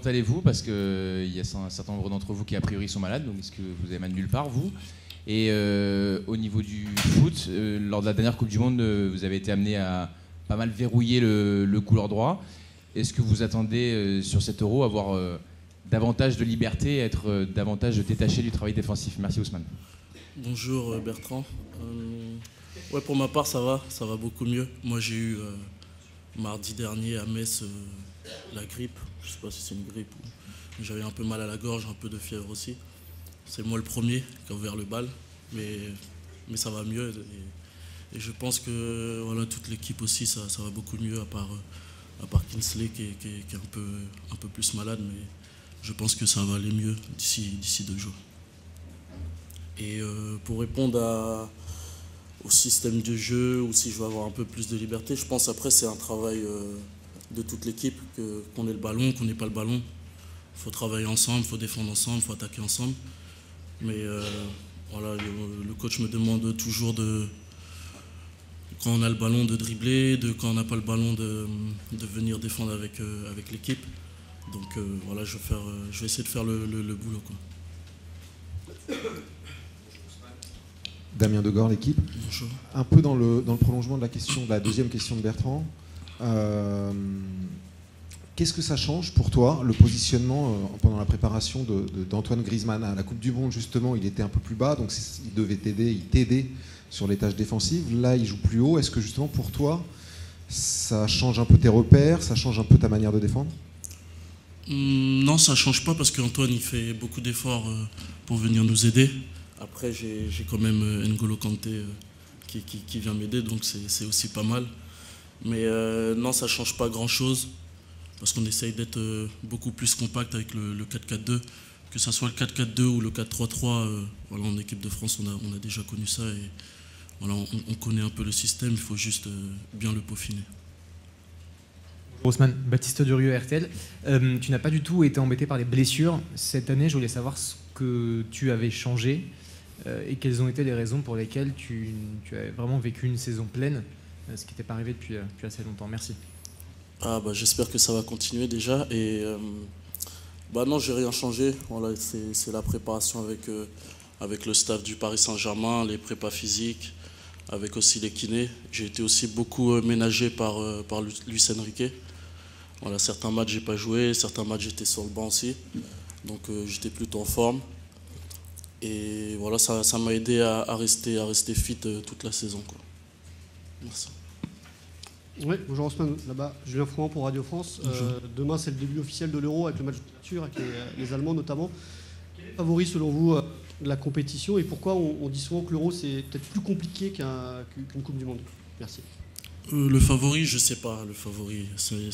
allez-vous? Parce qu'il y a un certain nombre d'entre vous qui a priori sont malades, donc est-ce que vous avez mal nulle part, vous? Et au niveau du foot, lors de la dernière Coupe du Monde, vous avez été amené à pas mal verrouiller le couloir droit. Est-ce que vous attendez sur cet Euro avoir davantage de liberté, être davantage détaché du travail défensif? Merci Ousmane. Bonjour Bertrand. Ouais, pour ma part, ça va beaucoup mieux. Moi, j'ai eu mardi dernier à Metz la grippe. Je ne sais pas si c'est une grippe ou j'avais un peu mal à la gorge, un peu de fièvre aussi. C'est moi le premier qui a ouvert le bal, mais ça va mieux. Et je pense que voilà, toute l'équipe aussi, ça va beaucoup mieux, à part Kingsley qui est un peu plus malade, mais je pense que ça va aller mieux d'ici 2 jours. Et pour répondre au système de jeu, ou si je veux avoir un peu plus de liberté, je pense après c'est un travail de toute l'équipe, qu'on ait le ballon, qu'on n'ait pas le ballon. Il faut travailler ensemble, il faut défendre ensemble, il faut attaquer ensemble. Mais voilà, le coach me demande toujours quand on a le ballon de dribbler, quand on n'a pas le ballon de venir défendre avec l'équipe. Donc voilà, je vais essayer de faire le boulot, quoi. Damien Degor, l'équipe. Bonjour. Un peu dans le prolongement de la deuxième question de Bertrand. Qu'est-ce que ça change pour toi, le positionnement pendant la préparation d'Antoine Griezmann à la Coupe du Monde? Justement, il était un peu plus bas, donc il devait t'aider sur les tâches défensives. Là, il joue plus haut. Est-ce que justement pour toi, ça change un peu tes repères, ça change un peu ta manière de défendre? Non, ça ne change pas parce qu'Antoine il fait beaucoup d'efforts pour venir nous aider. Après, j'ai quand même N'Golo Kanté qui vient m'aider, donc c'est aussi pas mal. Mais non, ça ne change pas grand-chose parce qu'on essaye d'être beaucoup plus compact avec le 4-4-2. Que ce soit le 4-4-2 ou le 4-3-3, voilà, en équipe de France, on a déjà connu ça. Et voilà, on connaît un peu le système, il faut juste bien le peaufiner. Ousmane, Baptiste Durieux, RTL. Tu n'as pas du tout été embêté par les blessures. Cette année, je voulais savoir ce que tu avais changé et quelles ont été les raisons pour lesquelles tu as vraiment vécu une saison pleine, ce qui n'était pas arrivé depuis assez longtemps. Merci. J'espère que ça va continuer déjà. Et non, j'ai rien changé. Voilà, c'est la préparation avec le staff du Paris Saint-Germain, les prépas physiques, avec aussi les kinés. J'ai été aussi beaucoup ménagé par Luis Enrique. Voilà, certains matchs, j'ai pas joué, certains matchs, j'étais sur le banc aussi. Donc j'étais plutôt en forme. Et voilà, ça m'a aidé à rester fit toute la saison, quoi. Merci. Oui, bonjour Ousmane, là-bas, Julien Frouin pour Radio France. Demain, c'est le début officiel de l'Euro avec le match d'ouverture, avec les Allemands notamment. Quel est le favori selon vous de la compétition et pourquoi on dit souvent que l'Euro c'est peut-être plus compliqué qu'une Coupe du Monde? Merci. Le favori, je ne sais pas. Le favori, c'est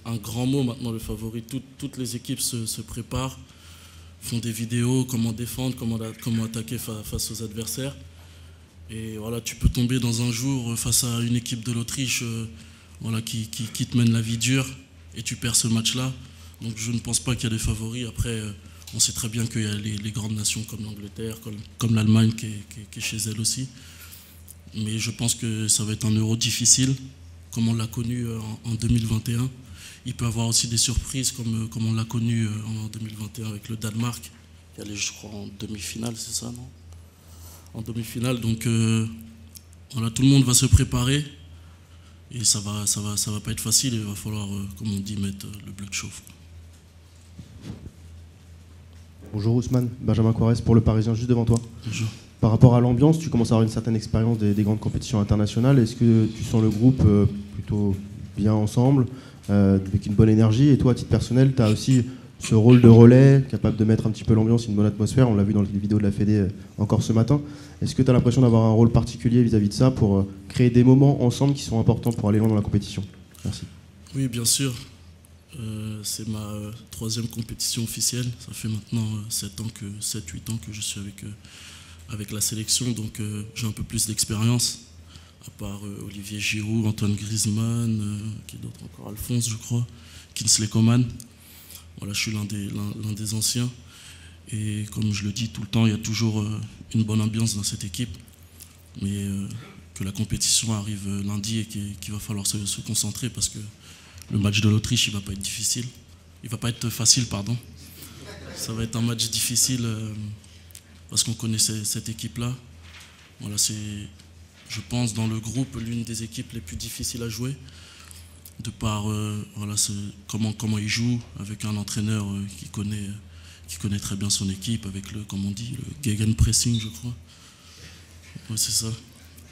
un grand mot maintenant, le favori. Toutes les équipes se préparent, font des vidéos, comment défendre, comment attaquer face aux adversaires. Et voilà, tu peux tomber dans un jour face à une équipe de l'Autriche voilà, qui te mène la vie dure et tu perds ce match-là. Donc je ne pense pas qu'il y a des favoris. Après, on sait très bien qu'il y a les grandes nations comme l'Angleterre, comme l'Allemagne qui est chez elle aussi. Mais je pense que ça va être un Euro difficile, comme on l'a connu en 2021. Il peut y avoir aussi des surprises comme on l'a connu en 2021 avec le Danemark, qui allait, je crois, en demi-finale, c'est ça, non? En demi-finale, donc voilà, tout le monde va se préparer et ça va pas être facile. Il va falloir, comme on dit, mettre le bloc chauffe. Bonjour Ousmane, Benjamin Quarès pour Le Parisien, juste devant toi. Bonjour. Par rapport à l'ambiance, tu commences à avoir une certaine expérience des grandes compétitions internationales. Est-ce que tu sens le groupe plutôt bien ensemble, avec une bonne énergie? Et toi, à titre personnel, tu as aussi ce rôle de relais, capable de mettre un petit peu l'ambiance, une bonne atmosphère. On l'a vu dans les vidéos de la Fédé encore ce matin. Est-ce que tu as l'impression d'avoir un rôle particulier vis-à-vis de ça pour créer des moments ensemble qui sont importants pour aller loin dans la compétition? Merci. Oui, bien sûr. C'est ma 3e compétition officielle. Ça fait maintenant 7-8 ans que je suis avec la sélection, donc j'ai un peu plus d'expérience, à part Olivier Giroud, Antoine Griezmann, qui d'autre encore, Alphonse, je crois, Kingsley Coman. Voilà, je suis l'un des anciens. Et comme je le dis tout le temps, il y a toujours une bonne ambiance dans cette équipe. Mais que la compétition arrive lundi et qu'il va falloir se concentrer parce que le match de l'Autriche, il ne va pas être difficile. il va pas être facile, pardon. Ça va être un match difficile parce qu'on connaît cette équipe-là. Voilà, c'est, je pense, dans le groupe, l'une des équipes les plus difficiles à jouer, de par voilà, comment il joue, avec un entraîneur qui connaît très bien son équipe, avec le, comme on dit, le gegenpressing, je crois. Ouais, c'est ça.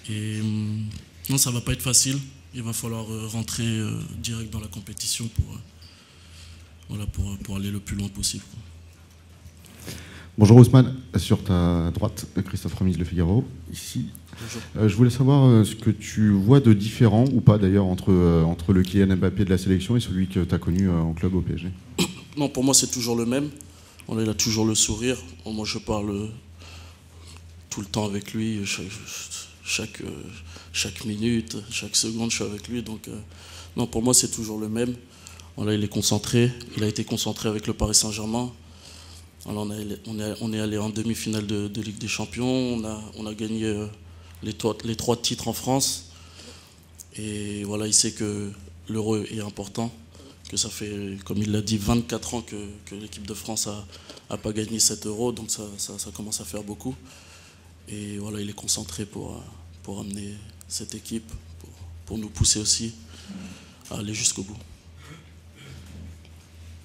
Et non, ça va pas être facile. Il va falloir rentrer direct dans la compétition pour aller le plus loin possible, quoi. Bonjour Ousmane, sur ta droite, Christophe Remise, Le Figaro, ici. Bonjour. Je voulais savoir ce que tu vois de différent, ou pas d'ailleurs, entre le Kylian Mbappé de la sélection et celui que tu as connu en club au PSG. Non, pour moi, c'est toujours le même. Il a toujours le sourire. Moi, je parle tout le temps avec lui, chaque minute, chaque seconde, je suis avec lui. Donc, non, pour moi, c'est toujours le même. Voilà, il est concentré. Il a été concentré avec le Paris Saint-Germain. Alors, on est allé en demi-finale de Ligue des Champions. On a gagné les 3 titres en France. Et voilà, il sait que l'euro est important. Que ça fait, comme il l'a dit, 24 ans que l'équipe de France a pas gagné cet euro. Donc ça commence à faire beaucoup. Et voilà, il est concentré pour amener cette équipe, pour nous pousser aussi à aller jusqu'au bout.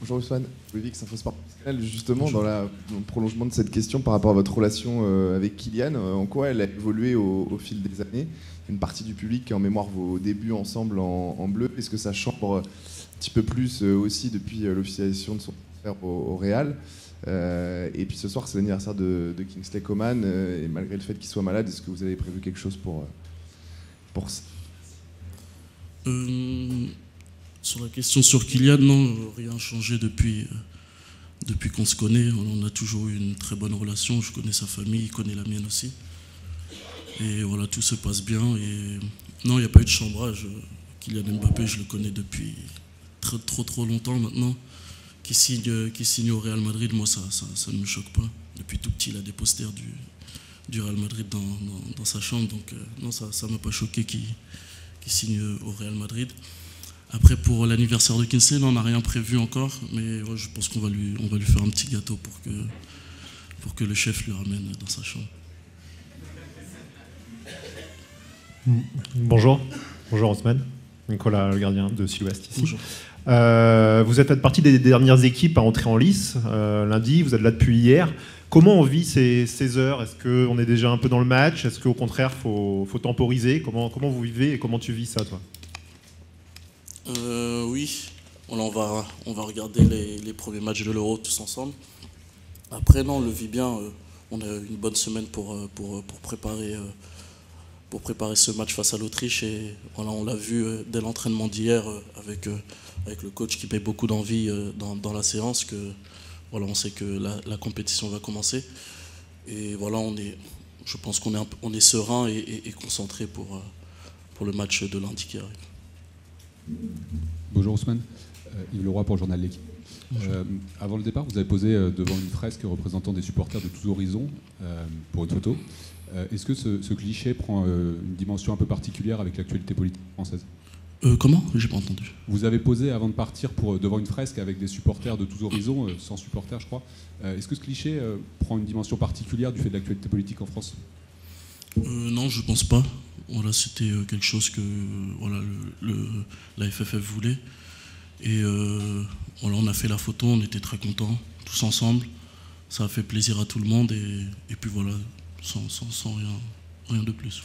Bonjour Ousmane, Loïc, Infosport. Justement, dans le prolongement de cette question par rapport à votre relation avec Kylian, en quoi elle a évolué au fil des années? Une partie du public qui a en mémoire vos débuts ensemble en bleu, est-ce que ça chambre un petit peu plus aussi depuis l'officialisation de son transfert au Real? Et puis ce soir, c'est l'anniversaire de Kingsley Coman, et malgré le fait qu'il soit malade, est-ce que vous avez prévu quelque chose pour ça? Sur la question sur Kylian, non, rien changé depuis qu'on se connaît. On a toujours eu une très bonne relation. Je connais sa famille, il connaît la mienne aussi. Et voilà, tout se passe bien. Et non, il n'y a pas eu de chambrage. Kylian Mbappé, je le connais depuis trop longtemps maintenant. Qui signe au Real Madrid, moi, ça ne me choque pas. Depuis tout petit, il a des posters du Real Madrid dans sa chambre. Donc non, ça ne m'a pas choqué qu'il signe au Real Madrid. Après, pour l'anniversaire de Kingsley, on n'a rien prévu encore, mais ouais, je pense qu'on va lui faire un petit gâteau pour que le chef lui ramène dans sa chambre. Bonjour Ousmane, Nicolas le gardien de Sud-Ouest ici. Bonjour. Vous êtes partie des dernières équipes à entrer en lice lundi, vous êtes là depuis hier. Comment on vit ces heures? Est-ce qu'on est déjà un peu dans le match? Est-ce qu'au contraire, faut temporiser? Comment vous vivez et comment tu vis ça, toi? Oui, on va regarder les premiers matchs de l'Euro tous ensemble. Après, non, on le vit bien. On a une bonne semaine pour préparer ce match face à l'Autriche. Et voilà, on l'a vu dès l'entraînement d'hier avec le coach qui paye beaucoup d'envie dans la séance. Voilà, on sait que la compétition va commencer. Et voilà, je pense qu'on est serein et concentré pour le match de lundi qui arrive. Bonjour Ousmane, Yves Leroy pour le journal L'Équipe. Avant le départ, vous avez posé devant une fresque représentant des supporters de tous horizons pour une photo. Est-ce que ce cliché prend une dimension un peu particulière avec l'actualité politique française? Comment? J'ai pas entendu. Vous avez posé avant de partir devant une fresque avec des supporters de tous horizons, 100 supporters je crois. Est-ce que ce cliché prend une dimension particulière du fait de l'actualité politique en France? Non, je pense pas. Voilà, c'était quelque chose que voilà, la FFF voulait. Et voilà, on a fait la photo, on était très contents, tous ensemble. Ça a fait plaisir à tout le monde et puis voilà, sans rien de plus.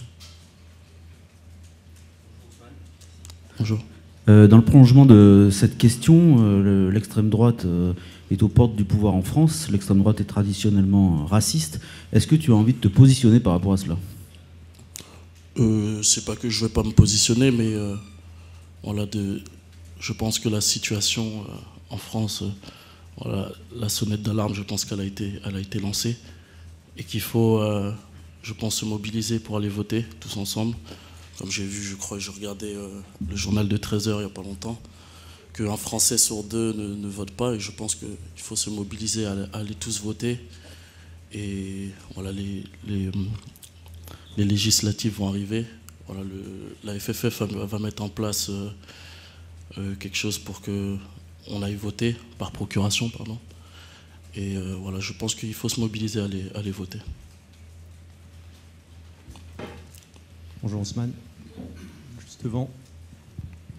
Bonjour. Dans le prolongement de cette question, l'extrême droite est aux portes du pouvoir en France. L'extrême droite est traditionnellement raciste. Est-ce que tu as envie de te positionner par rapport à cela? C'est pas que je vais pas me positionner, mais voilà, je pense que la situation en France, voilà, la sonnette d'alarme, je pense qu'elle a été lancée et qu'il faut, je pense, se mobiliser pour aller voter tous ensemble. Comme j'ai vu, je regardais le journal de 13h il n'y a pas longtemps, qu'un Français sur 2 ne vote pas, et je pense qu'il faut se mobiliser à aller tous voter. Et voilà, les législatives vont arriver. Voilà, la FFF va mettre en place quelque chose pour que on aille voter, par procuration, pardon. Et voilà, je pense qu'il faut se mobiliser à aller voter. Bonjour Ousmane. Juste devant.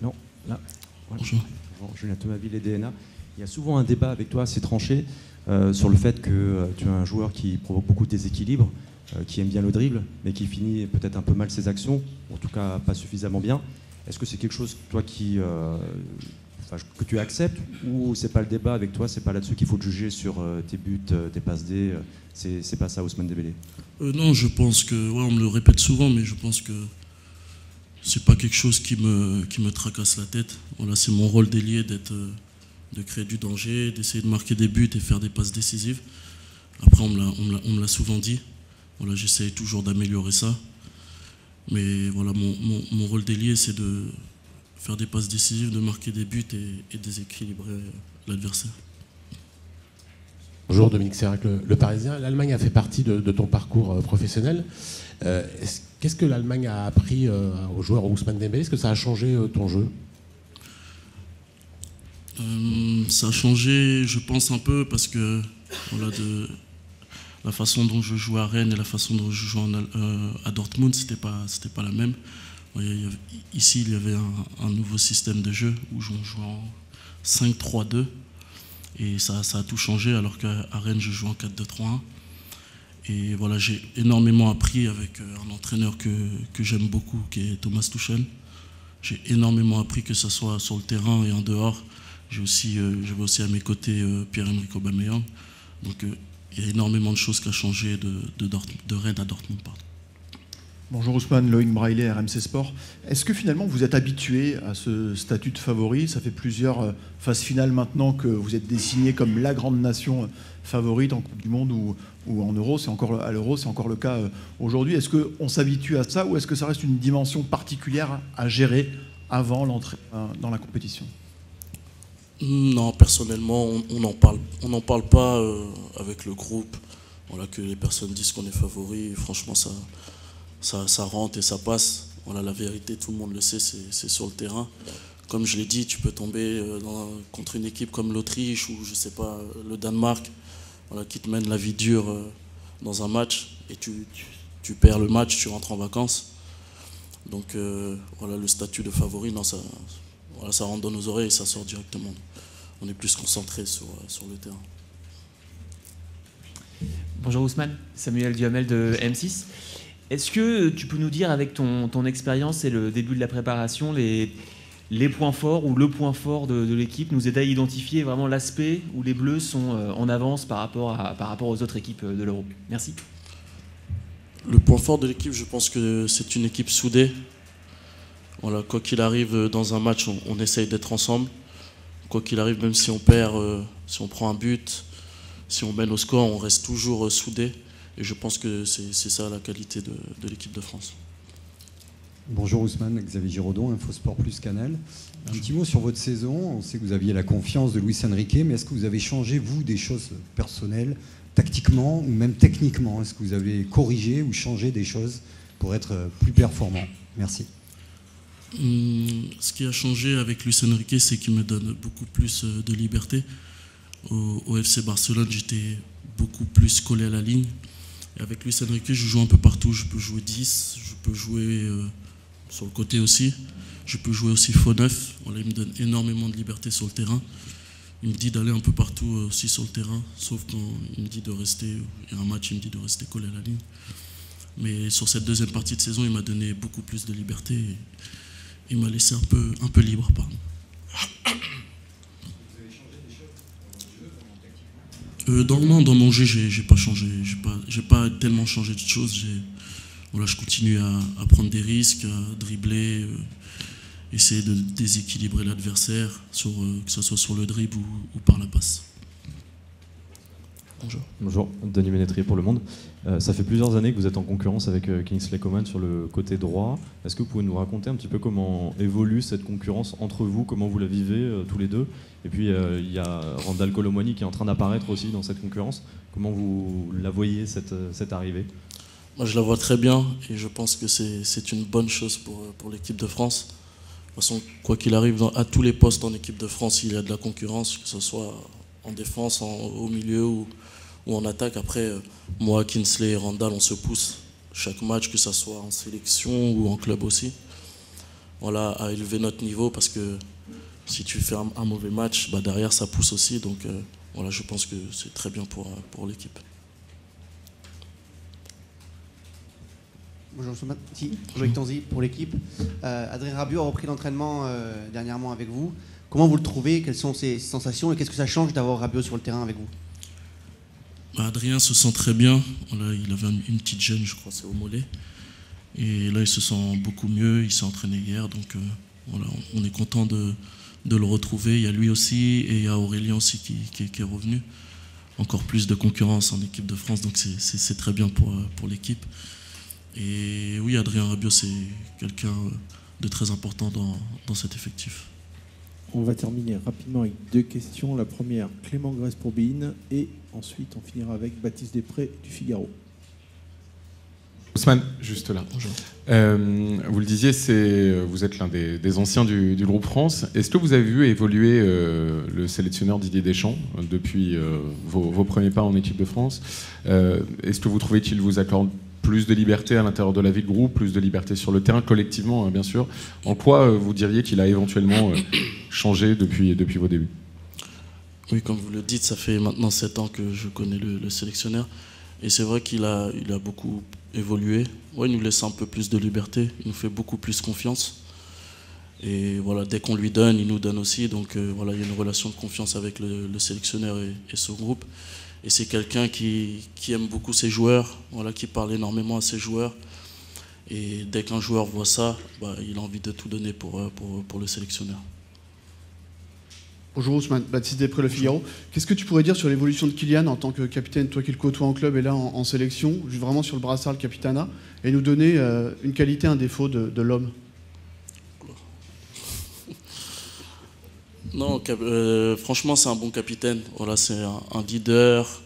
Non, là. Voilà. Bonjour. Bonjour, Julien Thomaville et DNA. Il y a souvent un débat avec toi assez tranché sur le fait que tu es un joueur qui provoque beaucoup de déséquilibre, qui aime bien le dribble, mais qui finit peut-être un peu mal ses actions, en tout cas pas suffisamment bien. Est-ce que c'est quelque chose, toi, que tu acceptes, ou c'est pas le débat avec toi, c'est pas là-dessus qu'il faut te juger sur tes buts, tes passes D, c'est pas ça Ousmane Dembélé? Non, je pense que, ouais, on me le répète souvent, mais je pense que c'est pas quelque chose qui me tracasse la tête. Voilà, c'est mon rôle d'ailier de créer du danger, d'essayer de marquer des buts et faire des passes décisives. Après, on me l'a souvent dit. Voilà, j'essaye toujours d'améliorer ça. Mais voilà, mon rôle d'ailier, c'est de faire des passes décisives, de marquer des buts et déséquilibrer l'adversaire. Bonjour, Dominique Sérac, le Parisien. L'Allemagne a fait partie de ton parcours professionnel. Qu'est-ce que l'Allemagne a appris aux joueurs Ousmane Dembélé? Est-ce que ça a changé ton jeu? Ça a changé, je pense, un peu, parce que voilà, la façon dont je joue à Rennes et la façon dont je joue à Dortmund, c'était pas la même. Ici, il y avait un nouveau système de jeu où je jouais en 5-3-2 et ça a tout changé, alors qu'à Rennes, je joue en 4-2-3-1. Et voilà, j'ai énormément appris avec un entraîneur que j'aime beaucoup, qui est Thomas Tuchel. J'ai énormément appris, que ce soit sur le terrain et en dehors. J'avais aussi à mes côtés Pierre-Emerick Aubameyang. Donc il y a énormément de choses qui ont changé de Rennes à Dortmund. Pardon. Bonjour Ousmane, Loïc Braillet, RMC Sport. Est-ce que finalement vous êtes habitué à ce statut de favori? Ça fait plusieurs phases finales maintenant que vous êtes désigné comme la grande nation favorite en Coupe du Monde ou en Euro. À l'Euro, c'est encore le cas aujourd'hui. Est-ce qu'on s'habitue à ça, ou est-ce que ça reste une dimension particulière à gérer avant l'entrée dans la compétition? Non, personnellement, on n'en parle pas avec le groupe. Voilà, que les personnes disent qu'on est favori. Franchement, ça rentre et ça passe. Voilà, la vérité, tout le monde le sait, c'est sur le terrain. Comme je l'ai dit, tu peux tomber contre une équipe comme l'Autriche ou, je sais pas, le Danemark, voilà, qui te mène la vie dure dans un match, et tu perds le match, tu rentres en vacances. Donc voilà, le statut de favori, non, ça rentre dans nos oreilles et ça sort directement. On est plus concentré sur le terrain. Bonjour Ousmane, Samuel Duhamel de M6. Est-ce que tu peux nous dire, avec ton expérience et le début de la préparation, les points forts ou le point fort de l'équipe, nous aider à identifier vraiment l'aspect où les Bleus sont en avance par rapport aux autres équipes de l'Euro? Merci. Le point fort de l'équipe, je pense que c'est une équipe soudée. Voilà, quoi qu'il arrive dans un match, on essaye d'être ensemble. Quoi qu'il arrive, même si on perd, si on prend un but, si on mène au score, on reste toujours soudés. Et je pense que c'est ça la qualité de l'équipe de France. Bonjour Ousmane, Xavier Giraudon, Infosport Plus Canal. Un petit mot sur votre saison. On sait que vous aviez la confiance de Luis Enrique, mais est-ce que vous avez changé, vous, des choses personnelles, tactiquement ou même techniquement? Est-ce que vous avez corrigé ou changé des choses pour être plus performant? Merci. Ce qui a changé avec Luis Enrique, c'est qu'il me donne beaucoup plus de liberté. Au FC Barcelone, j'étais beaucoup plus collé à la ligne. Et avec Luis Enrique, je joue un peu partout. Je peux jouer 10, je peux jouer sur le côté aussi. Je peux jouer aussi faux neuf. Voilà, il me donne énormément de liberté sur le terrain. Il me dit d'aller un peu partout aussi sur le terrain, sauf quand il me dit de rester, il y a un match, il me dit de rester collé à la ligne. Mais sur cette deuxième partie de saison, il m'a donné beaucoup plus de liberté. Et il m'a laissé un peu libre, pardon. Dans mon jeu, j'ai pas changé. J'ai pas tellement changé de choses. Voilà, je continue à prendre des risques, à dribbler, essayer de déséquilibrer l'adversaire, que ce soit sur le dribble ou par la passe. Bonjour. Bonjour, Denis Ménétrier pour Le Monde. Ça fait plusieurs années que vous êtes en concurrence avec Kingsley Coman sur le côté droit. Est-ce que vous pouvez nous raconter un petit peu comment évolue cette concurrence entre vous, comment vous la vivez tous les deux? Et puis il y a Randal Kolo Muani qui est en train d'apparaître aussi dans cette concurrence. Comment vous la voyez, cette arrivée? Moi je la vois très bien et je pense que c'est une bonne chose pour l'équipe de France. façon, quoi qu'il arrive, à tous les postes en équipe de France, il y a de la concurrence, que ce soit en défense, au milieu ou en attaque. Après, moi, Kingsley et Randall, on se pousse chaque match, que ce soit en sélection ou en club aussi. Voilà, à élever notre niveau, parce que si tu fais un mauvais match, bah derrière ça pousse aussi. Donc voilà, je pense que c'est très bien pour l'équipe. Bonjour Jean-Jacques Tanzi pour l'équipe. Adrien Rabiot a repris l'entraînement dernièrement avec vous. Comment vous le trouvez? Quelles sont ses sensations et qu'est-ce que ça change d'avoir Rabiot sur le terrain avec vous? Adrien se sent très bien. Voilà, il avait une petite gêne, je crois, c'est au mollet. Et là, il se sent beaucoup mieux. Il s'est entraîné hier. Donc voilà, on est content de le retrouver. Il y a lui aussi et il y a Aurélien aussi qui est revenu. Encore plus de concurrence en équipe de France. Donc c'est très bien pour l'équipe. Et oui, Adrien Rabiot, c'est quelqu'un de très important dans cet effectif. On va terminer rapidement avec 2 questions. La première, Clément Grèce pour Bein, et ensuite on finira avec Baptiste Després du Figaro. Ousmane, juste là. Bonjour. Vous le disiez, vous êtes l'un des anciens du groupe France. Est-ce que vous avez vu évoluer le sélectionneur Didier Deschamps depuis vos premiers pas en équipe de France? Est-ce que vous trouvez qu'il vous accorde plus de liberté à l'intérieur de la vie de groupe, plus de liberté sur le terrain, collectivement, bien sûr? En quoi vous diriez qu'il a éventuellement changé depuis vos débuts? Oui, comme vous le dites, ça fait maintenant 7 ans que je connais le sélectionneur. Et c'est vrai qu'il a beaucoup évolué. Ouais, il nous laisse un peu plus de liberté, il nous fait beaucoup plus confiance. Et voilà, dès qu'on lui donne, il nous donne aussi. Donc voilà, il y a une relation de confiance avec le sélectionneur et ce groupe. Et c'est quelqu'un qui aime beaucoup ses joueurs, voilà, qui parle énormément à ses joueurs. Et dès qu'un joueur voit ça, bah, il a envie de tout donner pour le sélectionneur. Bonjour Ousmane, Baptiste Després, Le Figaro. Qu'est-ce que tu pourrais dire sur l'évolution de Kylian en tant que capitaine, toi qui le côtoies en club et là en sélection, vraiment sur le brassard, le capitana, et nous donner une qualité, un défaut de l'homme? Non, franchement, c'est un bon capitaine. Voilà, c'est un leader.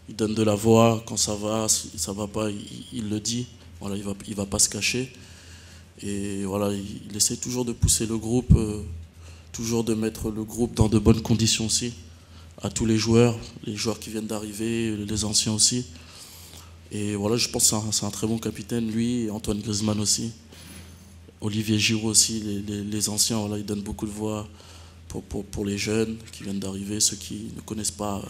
Il donne de la voix quand ça va pas, il le dit. Voilà, il va pas se cacher. Et voilà, il essaie toujours de pousser le groupe, toujours de mettre le groupe dans de bonnes conditions aussi, à tous les joueurs qui viennent d'arriver, les anciens aussi. Et voilà, je pense que c'est un très bon capitaine, lui, et Antoine Griezmann aussi. Olivier Giroud aussi, les anciens, voilà, ils donnent beaucoup de voix pour les jeunes qui viennent d'arriver, ceux qui ne connaissent pas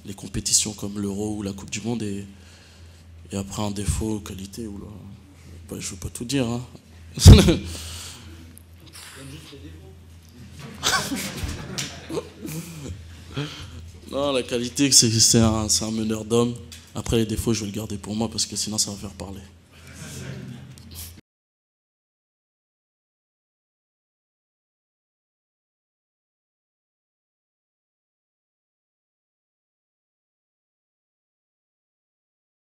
les compétitions comme l'Euro ou la Coupe du Monde. Et après, un défaut, qualité, oula, bah, je ne veux pas tout dire. Hein. Non, la qualité, c'est un meneur d'hommes. Après, les défauts, je vais le garder pour moi parce que sinon, ça va faire parler.